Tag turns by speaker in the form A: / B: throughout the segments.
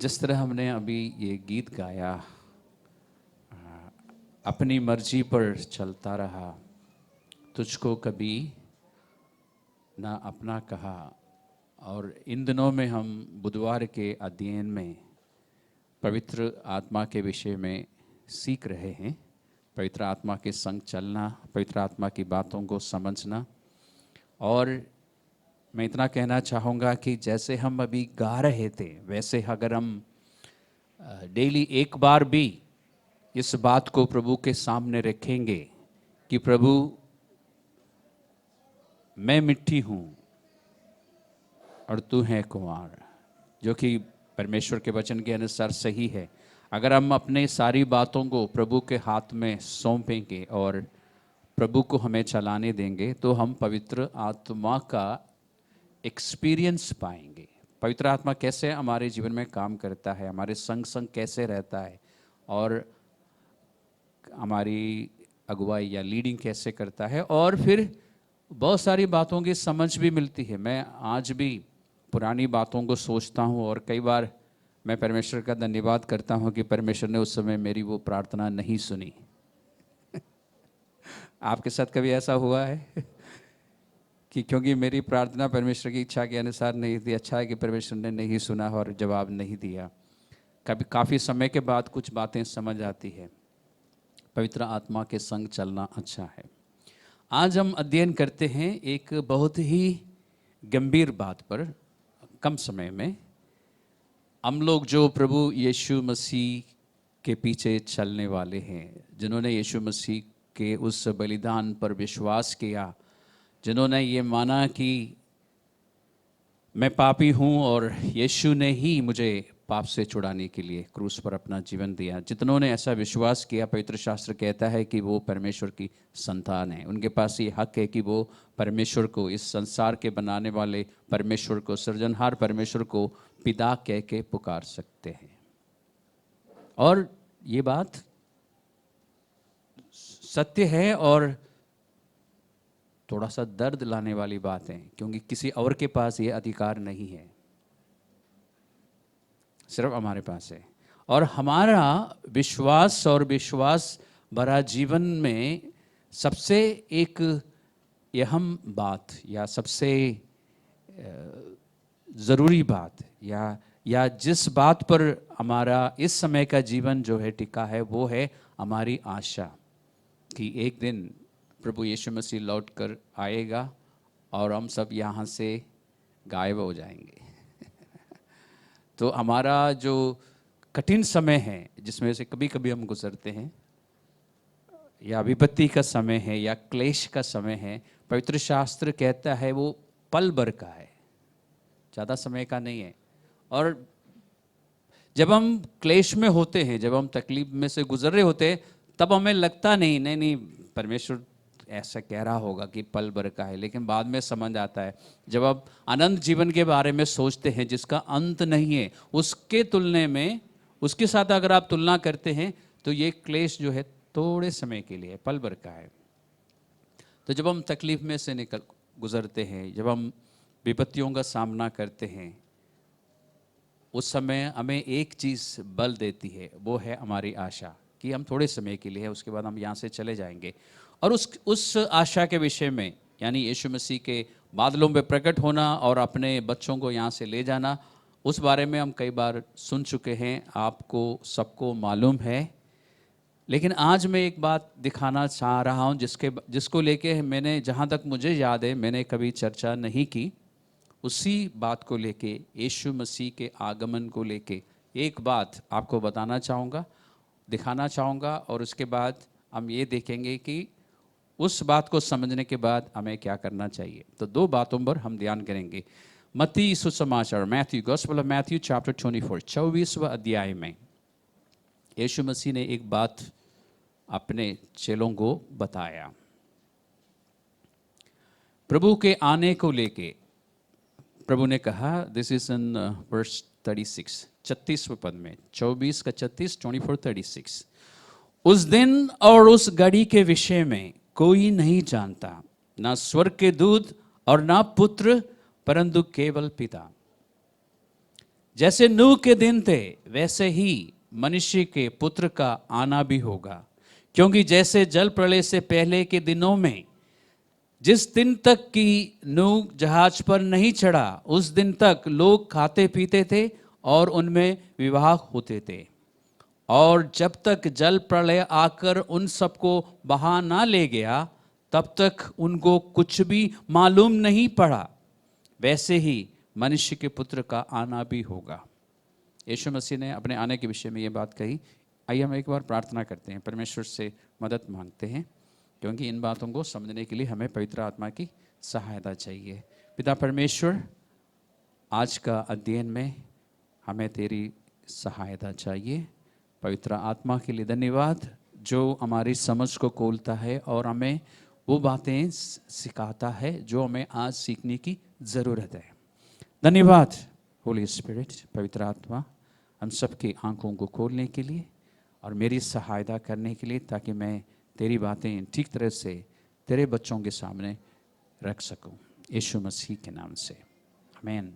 A: जिस तरह हमने अभी ये गीत गाया, अपनी मर्जी पर चलता रहा, तुझको कभी ना अपना कहा। और इन दिनों में हम बुधवार के अध्ययन में पवित्र आत्मा के विषय में सीख रहे हैं। पवित्र आत्मा के संग चलना, पवित्र आत्मा की बातों को समझना। और मैं इतना कहना चाहूँगा कि जैसे हम अभी गा रहे थे, वैसे अगर हम डेली एक बार भी इस बात को प्रभु के सामने रखेंगे कि प्रभु, मैं मिट्टी हूँ और तू है कुंवार, जो कि परमेश्वर के वचन के अनुसार सही है। अगर हम अपने सारी बातों को प्रभु के हाथ में सौंपेंगे और प्रभु को हमें चलाने देंगे, तो हम पवित्र आत्मा का एक्सपीरियंस पाएंगे। पवित्र आत्मा कैसे हमारे जीवन में काम करता है, हमारे संग संग कैसे रहता है, और हमारी अगुवाई या लीडिंग कैसे करता है, और फिर बहुत सारी बातों की समझ भी मिलती है। मैं आज भी पुरानी बातों को सोचता हूँ और कई बार मैं परमेश्वर का धन्यवाद करता हूँ कि परमेश्वर ने उस समय मेरी वो प्रार्थना नहीं सुनी। आपके साथ कभी ऐसा हुआ है कि क्योंकि मेरी प्रार्थना परमेश्वर की इच्छा के अनुसार नहीं थी, अच्छा है कि परमेश्वर ने नहीं सुना और जवाब नहीं दिया। कभी काफ़ी समय के बाद कुछ बातें समझ आती है। पवित्र आत्मा के संग चलना अच्छा है। आज हम अध्ययन करते हैं एक बहुत ही गंभीर बात पर। कम समय में हम लोग जो प्रभु यीशु मसीह के पीछे चलने वाले हैं, जिन्होंने यीशु मसीह के उस बलिदान पर विश्वास किया, जिन्होंने ये माना कि मैं पापी हूँ और यीशु ने ही मुझे पाप से छुड़ाने के लिए क्रूस पर अपना जीवन दिया, जितनों ने ऐसा विश्वास किया, पवित्र शास्त्र कहता है कि वो परमेश्वर की संतान है। उनके पास ये हक है कि वो परमेश्वर को, इस संसार के बनाने वाले परमेश्वर को, सृजनहार परमेश्वर को पिता कह के पुकार सकते हैं। और ये बात सत्य है और थोड़ा सा दर्द लाने वाली बात है, क्योंकि किसी और के पास ये अधिकार नहीं है, सिर्फ हमारे पास है। और हमारा विश्वास और विश्वास भरा जीवन में सबसे एक अहम बात या सबसे ज़रूरी बात या जिस बात पर हमारा इस समय का जीवन जो है टिका है, वो है हमारी आशा कि एक दिन प्रभु यीशु मसीह लौट कर आएगा और हम सब यहाँ से गायब हो जाएंगे। तो हमारा जो कठिन समय है, जिसमें से कभी कभी हम गुजरते हैं, या विपत्ति का समय है या क्लेश का समय है, पवित्र शास्त्र कहता है वो पल भर का है, ज़्यादा समय का नहीं है। और जब हम क्लेश में होते हैं, जब हम तकलीफ में से गुजर रहे होते हैं, तब हमें लगता नहीं परमेश्वर ऐसा कह रहा होगा कि पल भर का है। लेकिन बाद में समझ आता है, जब आप अनंत जीवन के बारे में सोचते हैं जिसका अंत नहीं है, उसके तुलने में, उसके साथ अगर आप तुलना करते हैं, तो ये क्लेश जो है थोड़े समय के लिए, पल भर का है। तो जब हम तकलीफ में से गुजरते हैं, जब हम विपत्तियों का सामना करते हैं, उस समय हमें एक चीज़ बल देती है, वो है हमारी आशा कि हम थोड़े समय के लिए है, उसके बाद हम यहाँ से चले जाएंगे। और उस आशा के विषय में, यानी यीशु मसीह के बादलों में प्रकट होना और अपने बच्चों को यहाँ से ले जाना, उस बारे में हम कई बार सुन चुके हैं, आपको सबको मालूम है। लेकिन आज मैं एक बात दिखाना चाह रहा हूँ जिसको लेके मैंने, जहाँ तक मुझे याद है, मैंने कभी चर्चा नहीं की। उसी बात को लेके, यीशु मसीह के आगमन को लेके एक बात आपको बताना चाहूँगा, दिखाना चाहूँगा, और उसके बाद हम ये देखेंगे कि उस बात को समझने के बाद हमें क्या करना चाहिए। तो दो बातों पर हम ध्यान करेंगे। मत्ती सुसमाचार, Matthew, gospel of Matthew chapter 24, 24वां अध्याय में यीशु मसीह ने एक बात अपने चेलों को बताया। प्रभु के आने को लेके प्रभु ने कहा, दिस इज इन वर्स 36, 36वें पद में, 24 का 36, 24, 36। उस दिन और उस घड़ी के विषय में कोई नहीं जानता, ना स्वर्ग के दूत और ना पुत्र, परंतु केवल पिता। जैसे नूह के दिन थे वैसे ही मनुष्य के पुत्र का आना भी होगा। क्योंकि जैसे जल प्रलय से पहले के दिनों में जिस दिन तक कि नूह जहाज पर नहीं चढ़ा उस दिन तक लोग खाते पीते थे और उनमें विवाह होते थे, और जब तक जल प्रलय आकर उन सबको बहा ना ले गया तब तक उनको कुछ भी मालूम नहीं पड़ा। वैसे ही मनुष्य के पुत्र का आना भी होगा। यीशु मसीह ने अपने आने के विषय में ये बात कही। आइए हम एक बार प्रार्थना करते हैं, परमेश्वर से मदद मांगते हैं, क्योंकि इन बातों को समझने के लिए हमें पवित्र आत्मा की सहायता चाहिए। पिता परमेश्वर, आज का अध्ययन में हमें तेरी सहायता चाहिए। पवित्र आत्मा के लिए धन्यवाद जो हमारी समझ को खोलता है और हमें वो बातें सिखाता है जो हमें आज सीखने की ज़रूरत है। धन्यवाद होली स्पिरिट, पवित्र आत्मा, हम सबकी आंखों को खोलने के लिए और मेरी सहायता करने के लिए, ताकि मैं तेरी बातें ठीक तरह से तेरे बच्चों के सामने रख सकूं। यीशु मसीह के नाम से आमीन।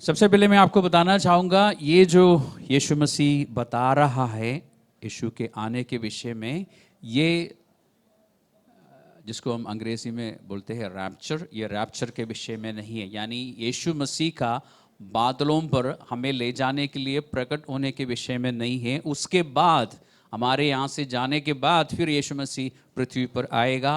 A: सबसे पहले मैं आपको बताना चाहूँगा, ये जो यीशु मसीह बता रहा है यीशु के आने के विषय में, ये जिसको हम अंग्रेजी में बोलते हैं रैप्चर, ये रैप्चर के विषय में नहीं है। यानी यीशु मसीह का बादलों पर हमें ले जाने के लिए प्रकट होने के विषय में नहीं है। उसके बाद हमारे यहाँ से जाने के बाद फिर यीशु मसीह पृथ्वी पर आएगा,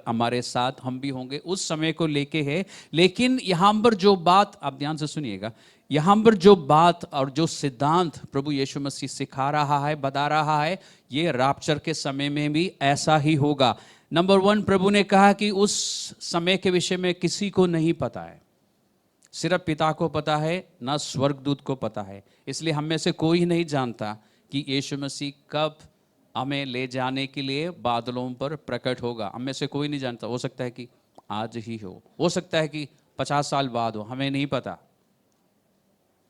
A: हमारे साथ हम भी होंगे, उस समय को लेके है। लेकिन यहाँ पर जो बात, आप ध्यान से सुनिएगा, यहाँ पर जो बात और जो सिद्धांत प्रभु यीशु मसीह सिखा रहा है, बता रहा है, ये रैप्चर के समय में भी ऐसा ही होगा। नंबर 1, प्रभु ने कहा कि उस समय के विषय में किसी को नहीं पता है, सिर्फ पिता को पता है, ना स्वर्गदूत को पता है। इसलिए हम में से कोई नहीं जानता कि यीशु मसीह कब हमें ले जाने के लिए बादलों पर प्रकट होगा। हम में से कोई नहीं जानता। हो सकता है कि आज ही हो सकता है कि 50 साल बाद हो, हमें नहीं पता।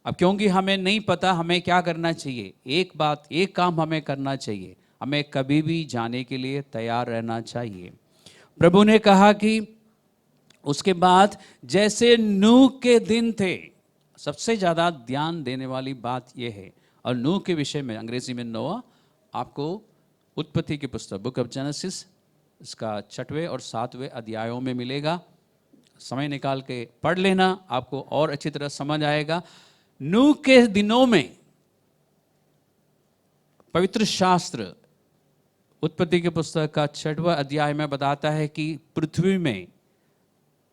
A: अब क्योंकि हमें नहीं पता, हमें क्या करना चाहिए? एक काम हमें करना चाहिए, हमें कभी भी जाने के लिए तैयार रहना चाहिए। प्रभु ने कहा कि उसके बाद जैसे नूह के दिन थे, सबसे ज़्यादा ध्यान देने वाली बात यह है। और नूह के विषय में अंग्रेजी में नोआ, आपको उत्पत्ति की पुस्तक बुक ऑफ जेनेसिस इसका 6वें और 7वें अध्यायों में मिलेगा। समय निकाल के पढ़ लेना, आपको और अच्छी तरह समझ आएगा। नूह के दिनों में पवित्र शास्त्र उत्पत्ति की पुस्तक का 6वां अध्याय में बताता है कि पृथ्वी में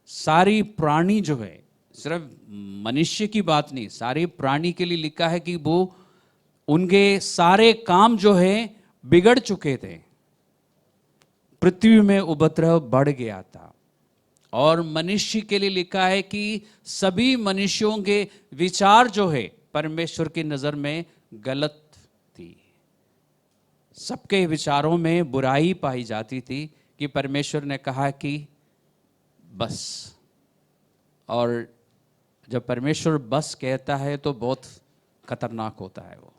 A: सारी प्राणी जो है, सिर्फ मनुष्य की बात नहीं, सारी प्राणी के लिए लिखा है कि वो उनके सारे काम जो है बिगड़ चुके थे। पृथ्वी में उपद्रव बढ़ गया था। और मनुष्य के लिए लिखा है कि सभी मनुष्यों के विचार जो है परमेश्वर की नज़र में गलत थी। सबके विचारों में बुराई पाई जाती थी कि परमेश्वर ने कहा कि बस। और जब परमेश्वर बस कहता है तो बहुत खतरनाक होता है वो।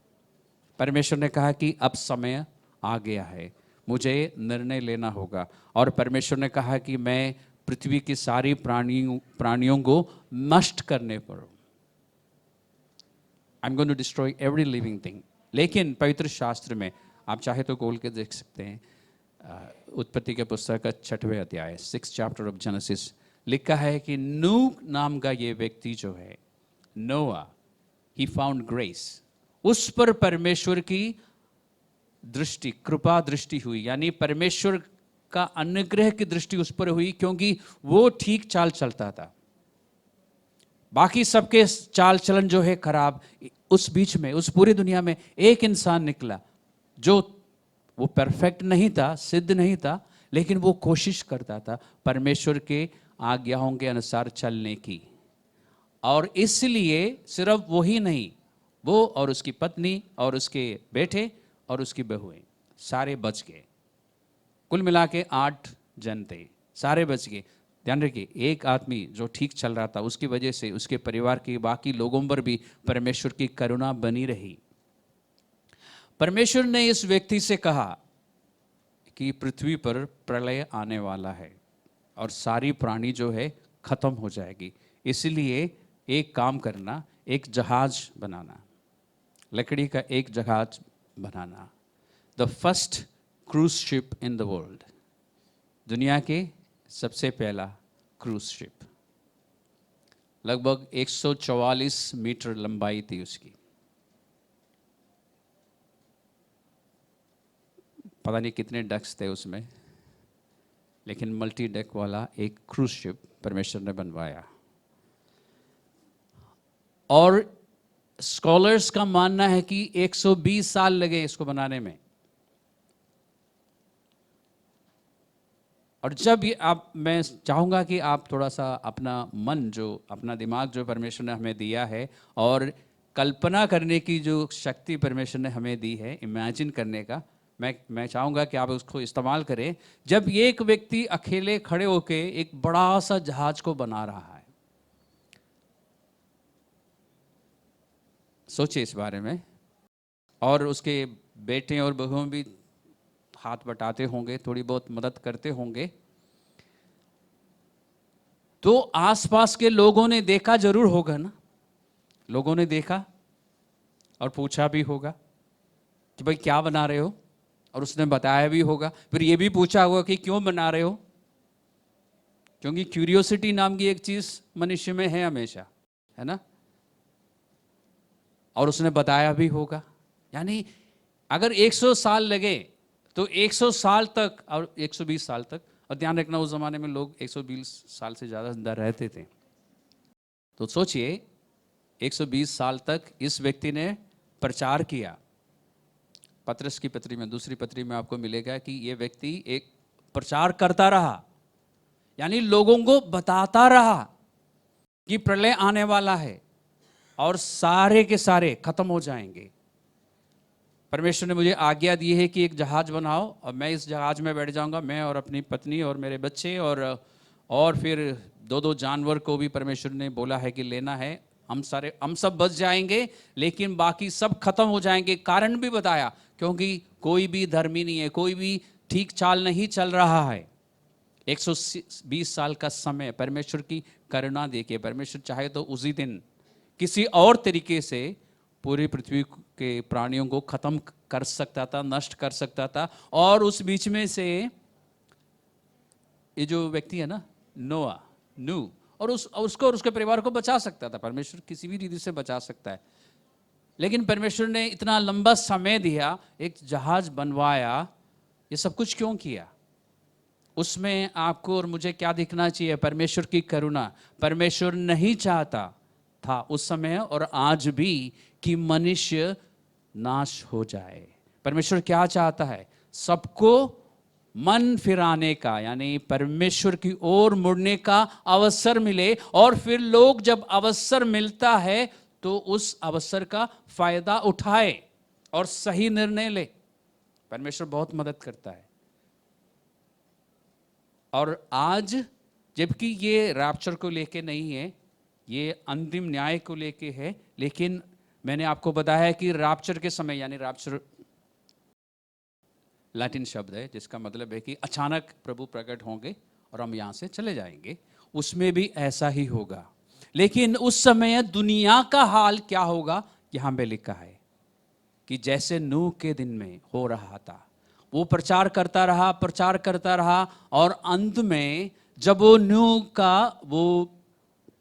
A: परमेश्वर ने कहा कि अब समय आ गया है, मुझे निर्णय लेना होगा। और परमेश्वर ने कहा कि मैं पृथ्वी की सारी प्राणियों को नष्ट करने पर हूं। I am going to destroy every living thing. लेकिन पवित्र शास्त्र में आप चाहे तो खोल के देख सकते हैं, उत्पत्ति के पुस्तक का 6वें अध्याय 6th chapter ऑफ जेनेसिस, लिखा है कि नूह नाम का ये व्यक्ति जो है, नोआ, ही फाउंड ग्रेस। उस पर परमेश्वर की दृष्टि, कृपा दृष्टि हुई, यानी परमेश्वर का अनुग्रह की दृष्टि उस पर हुई, क्योंकि वो ठीक चाल चलता था। बाकी सबके चाल चलन जो है खराब। उस बीच में, उस पूरी दुनिया में एक इंसान निकला जो वो परफेक्ट नहीं था, सिद्ध नहीं था, लेकिन वो कोशिश करता था परमेश्वर के आज्ञाओं के अनुसार चलने की। और इसलिए सिर्फ वो ही नहीं, वो और उसकी पत्नी और उसके बेटे और उसकी बहुएं सारे बच गए। कुल मिला के 8 जन थे, सारे बच गए। ध्यान रखिए, एक आदमी जो ठीक चल रहा था, उसकी वजह से उसके परिवार के बाकी लोगों पर भी परमेश्वर की करुणा बनी रही। परमेश्वर ने इस व्यक्ति से कहा कि पृथ्वी पर प्रलय आने वाला है और सारी प्राणी जो है खत्म हो जाएगी। इसलिए एक काम करना, एक जहाज बनाना, लकड़ी का एक जहाज बनाना। The first cruise ship in the world, दुनिया के सबसे पहला क्रूज शिप। लगभग 144 मीटर लंबाई थी उसकी। पता नहीं कितने डेक्स थे उसमें, लेकिन मल्टी डेक वाला एक क्रूज शिप परमेश्वर ने बनवाया। और स्कॉलर्स का मानना है कि 120 साल लगे इसको बनाने में। और जब ये मैं चाहूँगा कि आप थोड़ा सा अपना मन, जो अपना दिमाग जो परमेश्वर ने हमें दिया है, और कल्पना करने की जो शक्ति परमेश्वर ने हमें दी है, इमेजिन करने का, मैं चाहूँगा कि आप उसको इस्तेमाल करें। जब ये एक व्यक्ति अकेले खड़े होके एक बड़ा सा जहाज को बना रहा है, सोचिए इस बारे में। और उसके बेटे और बहुओं भी हाथ बटाते होंगे, थोड़ी बहुत मदद करते होंगे। तो आसपास के लोगों ने देखा जरूर होगा ना, लोगों ने देखा और पूछा भी होगा कि भाई क्या बना रहे हो, और उसने बताया भी होगा। फिर ये भी पूछा होगा कि क्यों बना रहे हो, क्योंकि क्यूरियोसिटी नाम की एक चीज मनुष्य में है हमेशा, है ना। और उसने बताया भी होगा। यानी अगर 100 साल लगे तो 100 साल तक और 120 साल तक, और ध्यान रखना उस जमाने में लोग 120 साल से ज़्यादा जिंदा रहते थे। तो सोचिए 120 साल तक इस व्यक्ति ने प्रचार किया। पतरस की पत्री में, दूसरी पत्री में आपको मिलेगा कि ये व्यक्ति एक प्रचार करता रहा, यानी लोगों को बताता रहा कि प्रलय आने वाला है और सारे के सारे खत्म हो जाएंगे। परमेश्वर ने मुझे आज्ञा दी है कि एक जहाज बनाओ, और मैं इस जहाज में बैठ जाऊंगा, मैं और अपनी पत्नी और मेरे बच्चे, और फिर दो जानवर को भी परमेश्वर ने बोला है कि लेना है। हम सब बच जाएंगे, लेकिन बाकी सब खत्म हो जाएंगे। कारण भी बताया, क्योंकि कोई भी धर्मी नहीं है, कोई भी ठीक चाल नहीं चल रहा है। 120 साल का समय परमेश्वर की करुणा देखिए। परमेश्वर चाहे तो उसी दिन किसी और तरीके से पूरी पृथ्वी के प्राणियों को खत्म कर सकता था, नष्ट कर सकता था। और उस बीच में से ये जो व्यक्ति है ना, नू, और उसको और उसके परिवार को बचा सकता था। परमेश्वर किसी भी रीति से बचा सकता है, लेकिन परमेश्वर ने इतना लंबा समय दिया, एक जहाज बनवाया। ये सब कुछ क्यों किया? उसमें आपको और मुझे क्या दिखना चाहिए? परमेश्वर की करुणा। परमेश्वर नहीं चाहता था उस समय और आज भी कि मनुष्य नाश हो जाए। परमेश्वर क्या चाहता है? सबको मन फिराने का, यानी परमेश्वर की ओर मुड़ने का अवसर मिले, और फिर लोग जब अवसर मिलता है तो उस अवसर का फायदा उठाए और सही निर्णय ले। परमेश्वर बहुत मदद करता है। और आज जबकि ये रैप्चर को लेके नहीं है, ये अंतिम न्याय को लेके है, लेकिन मैंने आपको बताया कि रैप्चर के समय, यानी रैप्चर लैटिन शब्द है जिसका मतलब है कि अचानक प्रभु प्रकट होंगे और हम यहाँ से चले जाएंगे, उसमें भी ऐसा ही होगा। लेकिन उस समय दुनिया का हाल क्या होगा? यहाँ पे लिखा है कि जैसे नूह के दिन में हो रहा था, वो प्रचार करता रहा, और अंत में जब वो नूह का वो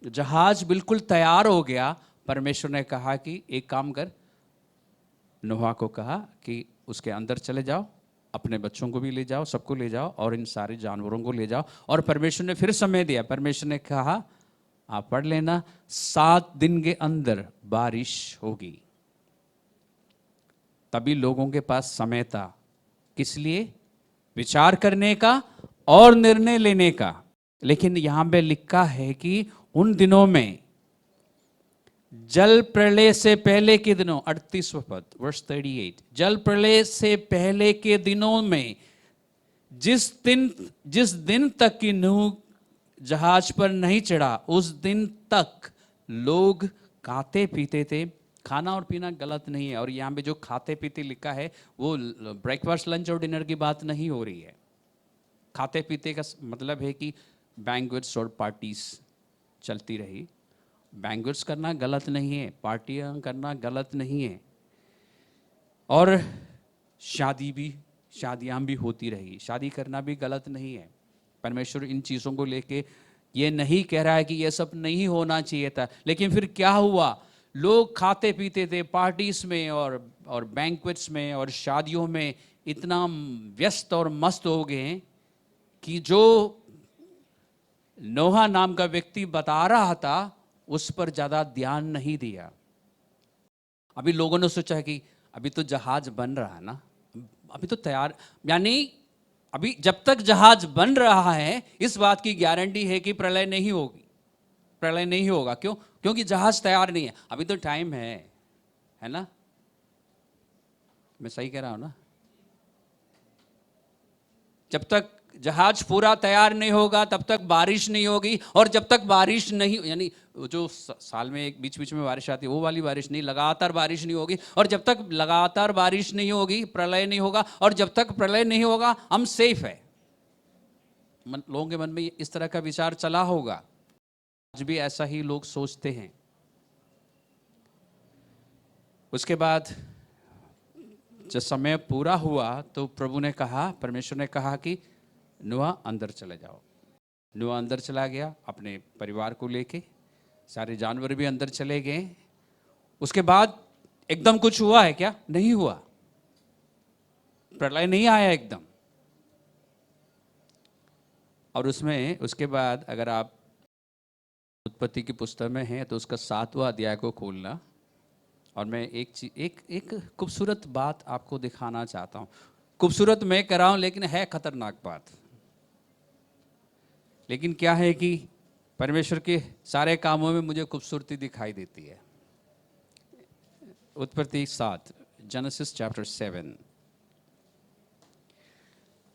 A: जहाज बिल्कुल तैयार हो गया, परमेश्वर ने कहा कि एक काम कर, नोहा को कहा कि उसके अंदर चले जाओ, अपने बच्चों को भी ले जाओ, सबको ले जाओ, और इन सारे जानवरों को ले जाओ। और परमेश्वर ने फिर समय दिया। परमेश्वर ने कहा, आप पढ़ लेना, 7 दिन के अंदर बारिश होगी। तभी लोगों के पास समय था, किस लिए? विचार करने का और निर्णय लेने का। लेकिन यहां पे लिखा है कि उन दिनों में, जल प्रलय से पहले के दिनों, 38वां पद, वर्स 38, जल प्रलय से पहले के दिनों में, जिस दिन तक कि नूह जहाज पर नहीं चढ़ा, उस दिन तक लोग खाते पीते थे। खाना और पीना गलत नहीं है, और यहाँ पे जो खाते पीते लिखा है वो ब्रेकफास्ट, लंच और डिनर की बात नहीं हो रही है। खाते पीते का मतलब है कि बैंक्वेट्स और पार्टीज चलती रही, बैंक्वेट्स करना गलत नहीं है, पार्टियां करना गलत नहीं है, और शादियां भी होती रही, शादी करना भी गलत नहीं है। परमेश्वर इन चीज़ों को लेके ये नहीं कह रहा है कि ये सब नहीं होना चाहिए था। लेकिन फिर क्या हुआ, लोग खाते पीते थे पार्टीज में और बैंक्वेट्स में और शादियों में इतना व्यस्त और मस्त हो गए कि जो नोहा नाम का व्यक्ति बता रहा था उस पर ज़्यादा ध्यान नहीं दिया। अभी लोगों ने सोचा कि अभी तो जहाज बन रहा है ना, अभी तो तैयार, यानी अभी जब तक जहाज बन रहा है इस बात की गारंटी है कि प्रलय नहीं होगी, प्रलय नहीं होगा। क्यों? क्योंकि जहाज तैयार नहीं है, अभी तो टाइम है ना? मैं सही कह रहा हूं ना? जब तक जहाज पूरा तैयार नहीं होगा तब तक बारिश नहीं होगी, और जब तक बारिश नहीं, यानी जो साल में एक बीच बीच में बारिश आती है वो वाली बारिश नहीं, लगातार बारिश नहीं होगी, और जब तक लगातार बारिश नहीं होगी प्रलय नहीं होगा, और जब तक प्रलय नहीं होगा हम सेफ है। लोगों के मन में इस तरह का विचार चला होगा, आज भी ऐसा ही लोग सोचते हैं। उसके बाद जब समय पूरा हुआ तो प्रभु ने कहा, परमेश्वर ने कहा कि नोआ अंदर चले जाओ। नोआ अंदर चला गया अपने परिवार को लेके, सारे जानवर भी अंदर चले गए। उसके बाद एकदम कुछ हुआ है क्या? नहीं हुआ, प्रलय नहीं आया एकदम। और उसमें उसके बाद अगर आप उत्पत्ति की पुस्तक में हैं तो उसका 7वां अध्याय को खोलना, और मैं एक खूबसूरत बात आपको दिखाना चाहता हूँ। खूबसूरत मैं कर रहा हूँ लेकिन है खतरनाक बात। लेकिन क्या है कि परमेश्वर के सारे कामों में मुझे खूबसूरती दिखाई देती है। उत्पत्ति 7, जेनेसिस चैप्टर 7।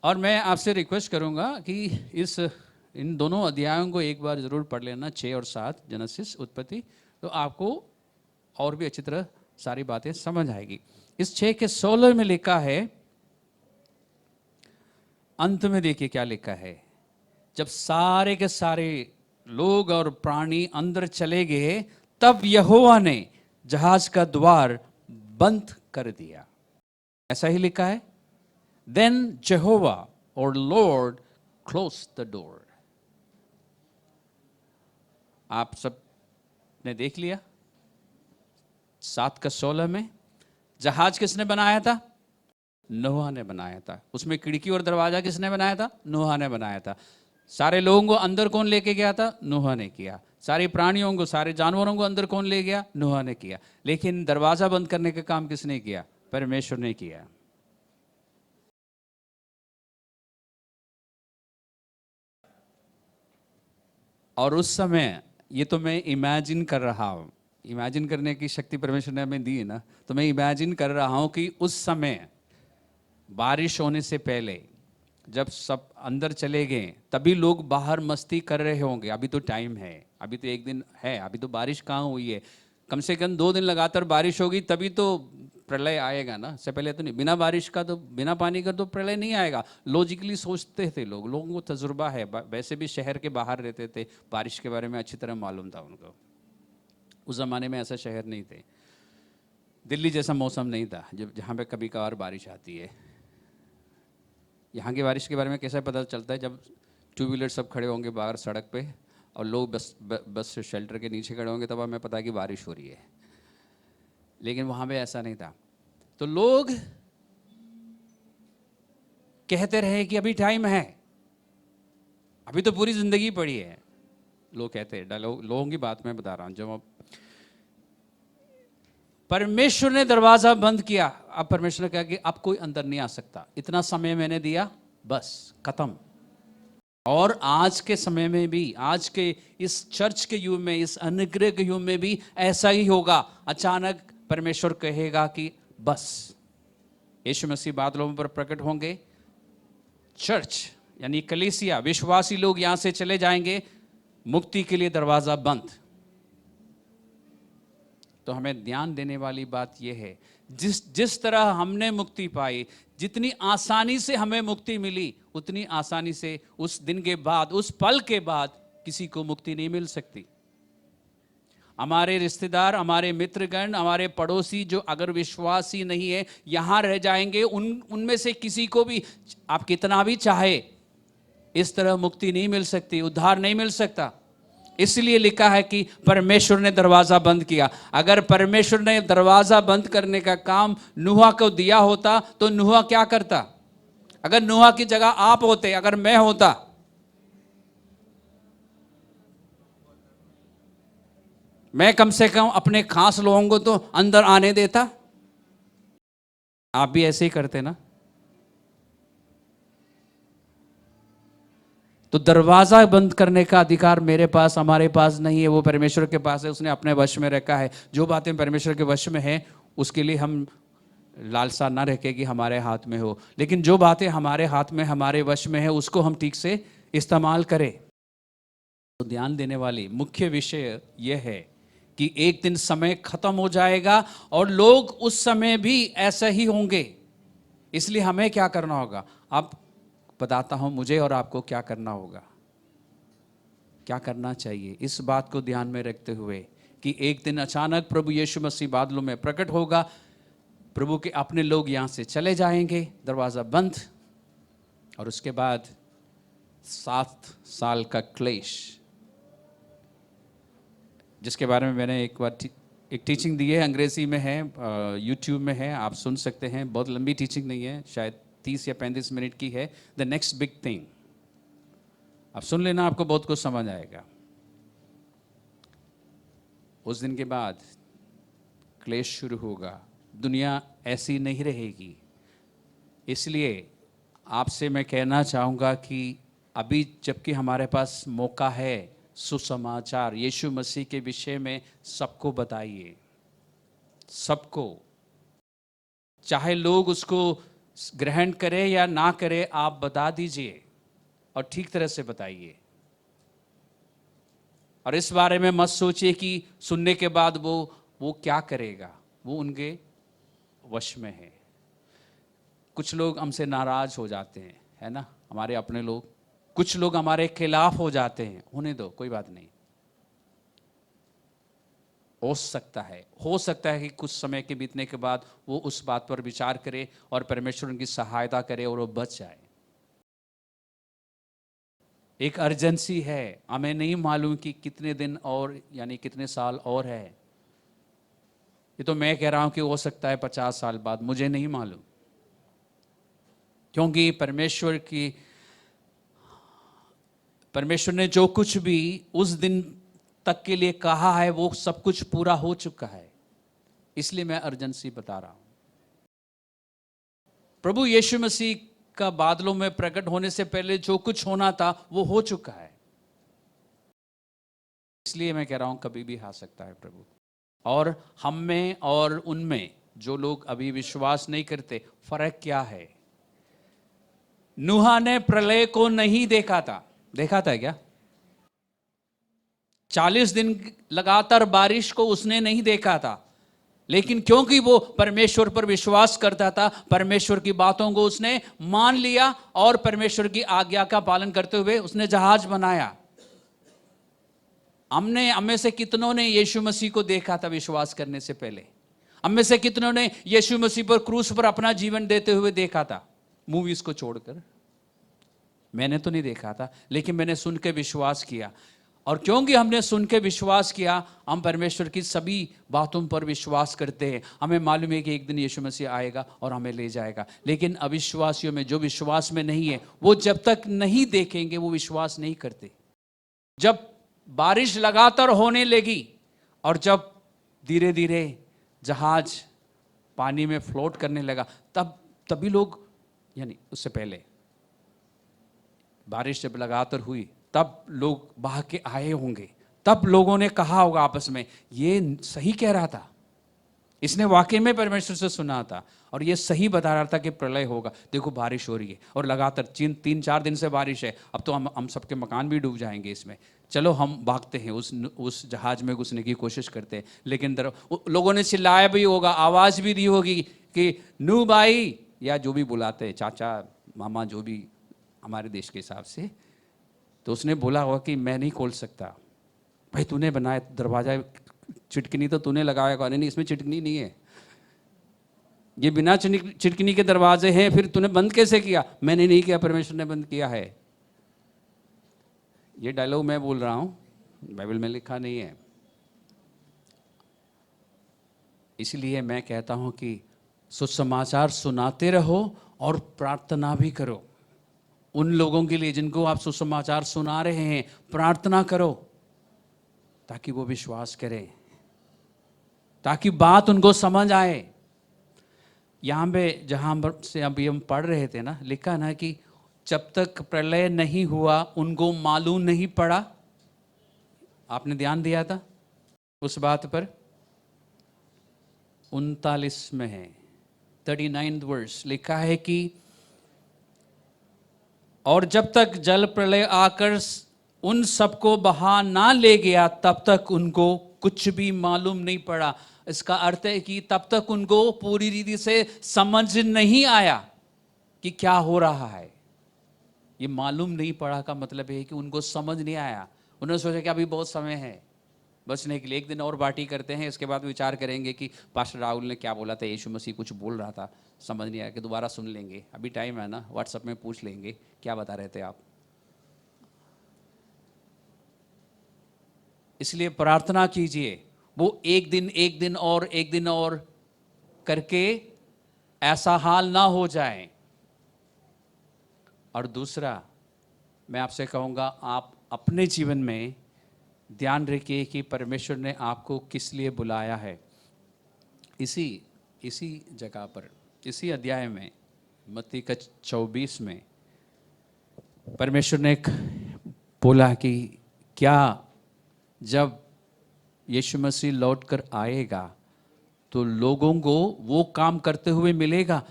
A: और मैं आपसे रिक्वेस्ट करूंगा कि इन दोनों अध्यायों को एक बार जरूर पढ़ लेना, 6 और 7 जेनेसिस उत्पत्ति, तो आपको और भी अच्छी तरह सारी बातें समझ आएगी। इस 6 के 16 में लिखा है, अंत में देखिए क्या लिखा है, जब सारे के सारे लोग और प्राणी अंदर चले गए तब यहोवा ने जहाज का द्वार बंद कर दिया। ऐसा ही लिखा है, देन जेहोवा और लॉर्ड क्लोज द डोर। आप सब ने देख लिया 7 का 16 में जहाज किसने बनाया था? नोहा ने बनाया था। उसमें खिड़की और दरवाजा किसने बनाया था? नोहा ने बनाया था। सारे लोगों को अंदर कौन लेके गया था? नोहा ने किया। सारे प्राणियों को, सारे जानवरों को अंदर कौन ले गया? नोहा ने किया। लेकिन दरवाजा बंद करने का काम किसने किया? परमेश्वर ने किया। और उस समय, ये तो मैं इमेजिन कर रहा हूं, इमेजिन करने की शक्ति परमेश्वर ने हमें दी है ना, तो मैं इमेजिन कर रहा हूं कि उस समय बारिश होने से पहले जब सब अंदर चले गए तभी लोग बाहर मस्ती कर रहे होंगे। अभी तो टाइम है, अभी तो एक दिन है, अभी तो बारिश कहाँ हुई है, कम से कम 2 दिन लगातार बारिश होगी तभी तो प्रलय आएगा ना। से पहले तो नहीं, बिना बारिश का तो, बिना पानी का तो प्रलय नहीं आएगा। लॉजिकली सोचते थे लोग, लोगों को तजुर्बा है, वैसे भी शहर के बाहर रहते थे, बारिश के बारे में अच्छी तरह मालूम था उनको। उस ज़माने में ऐसा शहर नहीं थे, दिल्ली जैसा मौसम नहीं था जहाँ पे कभी कभार बारिश आती है। यहाँ की बारिश के बारे में कैसे पता चलता है? जब 2 व्हीलर सब खड़े होंगे बाहर सड़क पे और लोग बस शेल्टर के नीचे खड़े होंगे, तब हमें पता है कि बारिश हो रही है। लेकिन वहाँ पे ऐसा नहीं था। तो लोग कहते रहे कि अभी टाइम है, अभी तो पूरी जिंदगी पड़ी है। लोग कहते हैं, लोगों की बात मैं बता रहा हूँ। जब परमेश्वर ने दरवाजा बंद किया, अब परमेश्वर ने कहा कि अब कोई अंदर नहीं आ सकता, इतना समय मैंने दिया, बस खत्म। और आज के समय में भी, आज के इस चर्च के युग में, इस अनुग्रह के युग में भी ऐसा ही होगा। अचानक परमेश्वर कहेगा कि बस, यीशु मसीह बादलों पर प्रकट होंगे, चर्च यानी कलीसिया, विश्वासी लोग यहां से चले जाएंगे, मुक्ति के लिए दरवाजा बंद। तो हमें ध्यान देने वाली बात यह है, जिस तरह हमने मुक्ति पाई, जितनी आसानी से हमें मुक्ति मिली, उतनी आसानी से उस दिन के बाद, उस पल के बाद किसी को मुक्ति नहीं मिल सकती। हमारे रिश्तेदार, हमारे मित्रगण, हमारे पड़ोसी जो अगर विश्वासी नहीं है यहाँ रह जाएंगे, उनमें से किसी को भी आप कितना भी चाहे इस तरह मुक्ति नहीं मिल सकती, उद्धार नहीं मिल सकता। इसलिए लिखा है कि परमेश्वर ने दरवाजा बंद किया। अगर परमेश्वर ने दरवाजा बंद करने का काम नूहा को दिया होता तो नूहा क्या करता? अगर नूहा की जगह आप होते, अगर मैं होता, मैं कम से कम अपने खास लोगों को तो अंदर आने देता। आप भी ऐसे ही करते ना? तो दरवाजा बंद करने का अधिकार मेरे पास, हमारे पास नहीं है, वो परमेश्वर के पास है। उसने अपने वश में रखा है। जो बातें परमेश्वर के वश में है उसके लिए हम लालसा ना रखें कि हमारे हाथ में हो, लेकिन जो बातें हमारे हाथ में, हमारे वश में है, उसको हम ठीक से इस्तेमाल करें। तो ध्यान देने वाली मुख्य विषय यह है कि एक दिन समय खत्म हो जाएगा और लोग उस समय भी ऐसे ही होंगे। इसलिए हमें क्या करना होगा? अब बताता हूं मुझे और आपको क्या करना होगा, क्या करना चाहिए। इस बात को ध्यान में रखते हुए कि एक दिन अचानक प्रभु यीशु मसीह बादलों में प्रकट होगा, प्रभु के अपने लोग यहां से चले जाएंगे, दरवाजा बंद, और उसके बाद 7 साल का क्लेश, जिसके बारे में मैंने एक बार एक टीचिंग दी है, अंग्रेजी में है, यूट्यूब में है, आप सुन सकते हैं। बहुत लंबी टीचिंग नहीं है, शायद 30 या 35 मिनट की है। द नेक्स्ट बिग थिंग, आप सुन लेना, आपको बहुत कुछ समझ आएगा। उस दिन के बाद क्लेश शुरू होगा, दुनिया ऐसी नहीं रहेगी। इसलिए आपसे मैं कहना चाहूँगा कि अभी जबकि हमारे पास मौका है, सुसमाचार यीशु मसीह के विषय में सबको बताइए, सबको, चाहे लोग उसको ग्रहण करें या ना करें, आप बता दीजिए और ठीक तरह से बताइए। और इस बारे में मत सोचिए कि सुनने के बाद वो क्या करेगा, वो उनके वश में है। कुछ लोग हमसे नाराज हो जाते हैं, है ना, हमारे अपने लोग। कुछ लोग हमारे खिलाफ हो जाते हैं, होने दो, कोई बात नहीं। हो सकता है कि कुछ समय के बीतने के बाद वो उस बात पर विचार करे और परमेश्वर उनकी सहायता करे और वो बच जाए। एक अर्जेंसी है, हमें नहीं मालूम कि कितने दिन और यानी कितने साल और है। ये तो मैं कह रहा हूं कि हो सकता है 50 साल बाद, मुझे नहीं मालूम, क्योंकि परमेश्वर ने जो कुछ भी उस दिन तक के लिए कहा है वो सब कुछ पूरा हो चुका है। इसलिए मैं अर्जेंसी बता रहा हूं। प्रभु यीशु मसीह का बादलों में प्रकट होने से पहले जो कुछ होना था वो हो चुका है। इसलिए मैं कह रहा हूं कभी भी आ सकता है प्रभु। और हम में और उनमें जो लोग अभी विश्वास नहीं करते, फर्क क्या है? नूहा ने प्रलय को नहीं देखा था क्या? 40 दिन लगातार बारिश को उसने नहीं देखा था, लेकिन क्योंकि वो परमेश्वर पर विश्वास करता था, परमेश्वर की बातों को उसने मान लिया और परमेश्वर की आज्ञा का पालन करते हुए उसने जहाज बनाया। हम में से कितनों ने यीशु मसीह को देखा था विश्वास करने से पहले? हम में से कितनों ने यीशु मसीह पर क्रूस पर अपना जीवन देते हुए देखा था? मूवीज को छोड़कर। मैंने तो नहीं देखा था, लेकिन मैंने सुन के विश्वास किया। और क्योंकि हमने सुन के विश्वास किया, हम परमेश्वर की सभी बातों पर विश्वास करते हैं। हमें मालूम है कि एक दिन यीशु मसीह आएगा और हमें ले जाएगा। लेकिन अविश्वासियों में, जो विश्वास में नहीं है, वो जब तक नहीं देखेंगे वो विश्वास नहीं करते। जब बारिश लगातार होने लगी और जब धीरे धीरे जहाज पानी में फ्लोट करने लगा, तभी लोग, यानी उससे पहले बारिश जब लगातार हुई तब लोग बहा के आए होंगे, तब लोगों ने कहा होगा आपस में, ये सही कह रहा था, इसने वाकई में परमेश्वर से सुना था और ये सही बता रहा था कि प्रलय होगा। देखो बारिश हो रही है और लगातार 3-4 दिन से बारिश है, अब तो हम सबके मकान भी डूब जाएंगे इसमें। चलो हम भागते हैं, उस जहाज में घुसने की कोशिश करते हैं। लेकिन लोगों ने चिल्लाया भी होगा, आवाज़ भी दी होगी कि नू भाई, या जो भी बुलाते हैं, चाचा मामा, जो भी हमारे देश के हिसाब से, तो उसने बोला होगा कि मैं नहीं खोल सकता, भाई तूने बनाया दरवाज़ा, चिटकनी तो तूने लगाया, कहा नहीं इसमें चिटकनी नहीं है, ये बिना चिटकनी के दरवाजे हैं, फिर तूने बंद कैसे किया? मैंने नहीं किया, परमेश्वर ने बंद किया है। ये डायलॉग मैं बोल रहा हूं, बाइबल में लिखा नहीं है। इसलिए मैं कहता हूं कि सुसमाचार सुनाते रहो और प्रार्थना भी करो। उन लोगों के लिए जिनको आप सुसमाचार सुना रहे हैं, प्रार्थना करो ताकि वो विश्वास करें, ताकि बात उनको समझ आए। यहाँ पे जहाँ से अभी हम पढ़ रहे थे ना, लिखा ना कि जब तक प्रलय नहीं हुआ उनको मालूम नहीं पड़ा। आपने ध्यान दिया था उस बात पर? 39 में है, 39 वर्स लिखा है कि और जब तक जल प्रलय आकर उन सबको बहा ना ले गया तब तक उनको कुछ भी मालूम नहीं पड़ा। इसका अर्थ है कि तब तक उनको पूरी रीति से समझ नहीं आया कि क्या हो रहा है। ये मालूम नहीं पड़ा का मतलब है कि उनको समझ नहीं आया। उन्होंने सोचा कि अभी बहुत समय है बचने के लिए, एक दिन और पार्टी करते हैं, इसके बाद विचार करेंगे कि पास्टर राहुल ने क्या बोला था, यीशु मसीह कुछ बोल रहा था, समझ नहीं आया कि दोबारा सुन लेंगे, अभी टाइम है ना, व्हाट्सएप में पूछ लेंगे क्या बता रहे थे आप। इसलिए प्रार्थना कीजिए, वो एक दिन और करके ऐसा हाल ना हो जाए। और दूसरा मैं आपसे कहूँगा, आप अपने जीवन में ध्यान रखिए कि परमेश्वर ने आपको किस लिए बुलाया है। इसी जगह पर, इसी अध्याय में, मत्ती का 24 में परमेश्वर ने बोला कि क्या जब यीशु मसीह लौट कर आएगा तो लोगों को वो काम करते हुए मिलेगा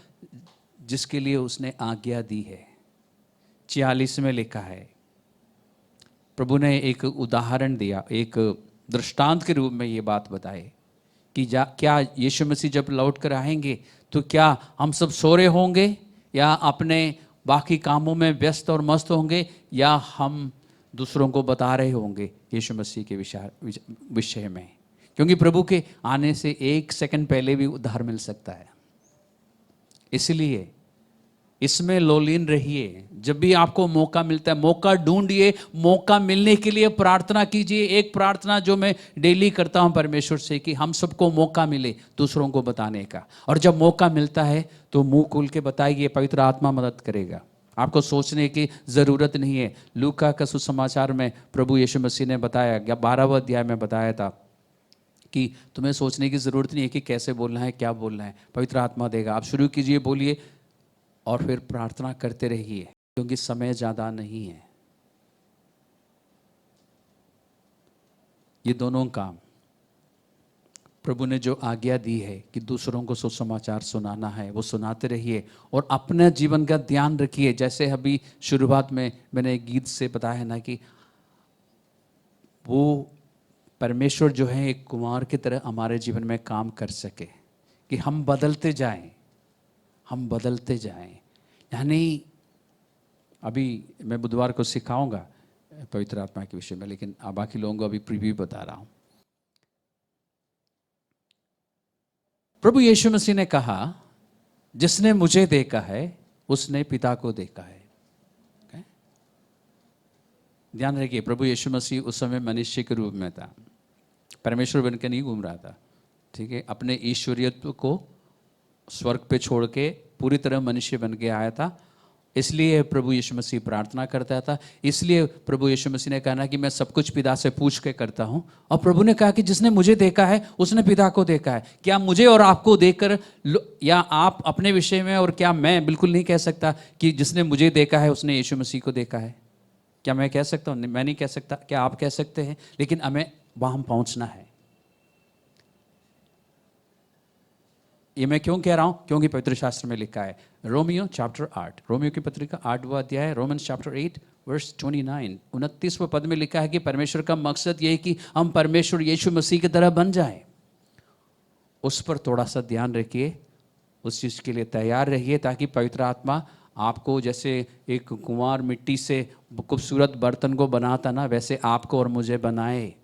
A: जिसके लिए उसने आज्ञा दी है। 46 में लिखा है, प्रभु ने एक उदाहरण दिया, एक दृष्टांत के रूप में ये बात बताए कि क्या यीशु मसीह जब लौट कर आएंगे तो क्या हम सब सो रहे होंगे या अपने बाकी कामों में व्यस्त और मस्त होंगे, या हम दूसरों को बता रहे होंगे यीशु मसीह के विषय में? क्योंकि प्रभु के आने से 1 सेकंड पहले भी उद्धार मिल सकता है। इसलिए इसमें लोलीन रहिए। जब भी आपको मौका मिलता है, मौका ढूंढिए, मौका मिलने के लिए प्रार्थना कीजिए। एक प्रार्थना जो मैं डेली करता हूं परमेश्वर से कि हम सबको मौका मिले दूसरों को बताने का, और जब मौका मिलता है तो मुंह खोल के बताइए, पवित्र आत्मा मदद करेगा। आपको सोचने की ज़रूरत नहीं है। लूका का सुसमाचार में प्रभु यीशु मसीह ने बताया, 12वें अध्याय में बताया था कि तुम्हें सोचने की ज़रूरत नहीं है कि कैसे बोलना है, क्या बोलना है, पवित्र आत्मा देगा। आप शुरू कीजिए, बोलिए और फिर प्रार्थना करते रहिए, क्योंकि समय ज़्यादा नहीं है। ये दोनों काम प्रभु ने जो आज्ञा दी है कि दूसरों को सुसमाचार सुनाना है, वो सुनाते रहिए और अपने जीवन का ध्यान रखिए। जैसे अभी शुरुआत में मैंने एक गीत से बताया ना कि वो परमेश्वर जो है एक कुमार की तरह हमारे जीवन में काम कर सके, कि हम बदलते जाएं, हम बदलते जाएं। यानी अभी मैं बुधवार को सिखाऊंगा पवित्र आत्मा के विषय में, लेकिन बाकी लोगों को अभी प्रीव्यू बता रहा हूं। प्रभु यीशु मसीह ने कहा, जिसने मुझे देखा है उसने पिता को देखा है। ध्यान रखिए, प्रभु यीशु मसीह उस समय मनुष्य के रूप में था, परमेश्वर बनकर नहीं घूम रहा था, ठीक है। अपने ईश्वरीयत्व को स्वर्ग पे छोड़ के पूरी तरह मनुष्य बन के आया था। इसलिए प्रभु यीशु मसीह प्रार्थना करता था। इसलिए प्रभु यीशु मसीह ने कहा ना कि मैं सब कुछ पिता से पूछ के करता हूं। और प्रभु ने कहा कि जिसने मुझे देखा है उसने पिता को देखा है। क्या मुझे और आपको देखकर, या आप अपने विषय में, और क्या मैं बिल्कुल नहीं कह सकता कि जिसने मुझे देखा है उसने यीशु मसीह को देखा है? क्या मैं कह सकता हूँ? मैं नहीं कह सकता। क्या आप कह सकते हैं? लेकिन हमें वहां पहुंचना है। ये मैं क्यों कह रहा हूं? क्योंकि पवित्र शास्त्र में लिखा है, रोमियो चैप्टर 8, रोमियो की पत्रिका 8वां अध्याय, रोमन्स चैप्टर 8 वर्स 29, 29वें पद में लिखा है कि परमेश्वर का मकसद ये है कि हम परमेश्वर यीशु मसीह की तरह बन जाएं। उस पर थोड़ा सा ध्यान रखिए, उस चीज़ के लिए तैयार रहिए, ताकि पवित्र आत्मा आपको जैसे एक कुंवार मिट्टी से खूबसूरत बर्तन को बनाता ना, वैसे आपको और मुझे बनाए।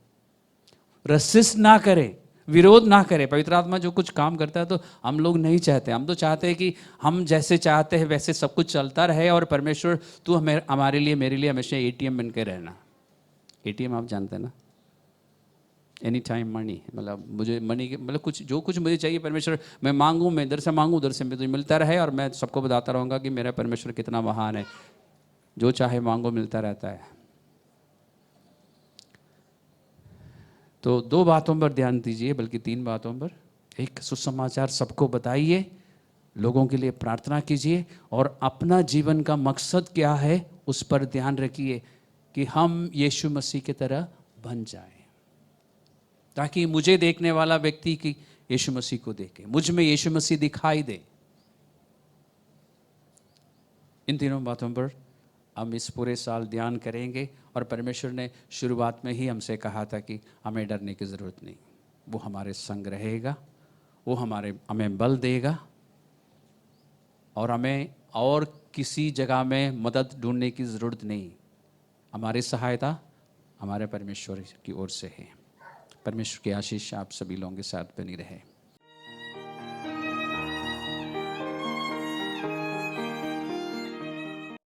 A: रसिस्ट ना करे, विरोध ना करे। पवित्र आत्मा जो कुछ काम करता है तो हम लोग नहीं चाहते। हम तो चाहते हैं कि हम जैसे चाहते हैं वैसे सब कुछ चलता रहे, और परमेश्वर तू हमारे लिए, मेरे लिए हमेशा एटीएम बन के रहना। एटीएम आप जानते हैं ना, एनी टाइम मनी, मतलब मुझे मनी के मतलब कुछ जो कुछ मुझे चाहिए परमेश्वर, मैं मांगूँ, मैं इधर से मांगूँ उधर से मुझे मिलता रहे, और मैं सबको बताता रहूँगा कि मेरा परमेश्वर कितना महान है। जो चाहे मांगो मिलता रहता है। तो 2 बातों पर ध्यान दीजिए, बल्कि 3 बातों पर। एक, सुसमाचार सबको बताइए, लोगों के लिए प्रार्थना कीजिए, और अपना जीवन का मकसद क्या है उस पर ध्यान रखिए कि हम यीशु मसीह की तरह बन जाएं, ताकि मुझे देखने वाला व्यक्ति की यीशु मसीह को देखे, मुझ में यीशु मसीह दिखाई दे। इन तीनों बातों पर हम इस पूरे साल ध्यान करेंगे। और परमेश्वर ने शुरुआत में ही हमसे कहा था कि हमें डरने की ज़रूरत नहीं, वो हमारे संग रहेगा, वो हमें बल देगा, और हमें और किसी जगह में मदद ढूंढने की ज़रूरत नहीं। हमारी सहायता हमारे परमेश्वर की ओर से है। परमेश्वर की आशीष आप सभी लोगों के साथ बनी रहे।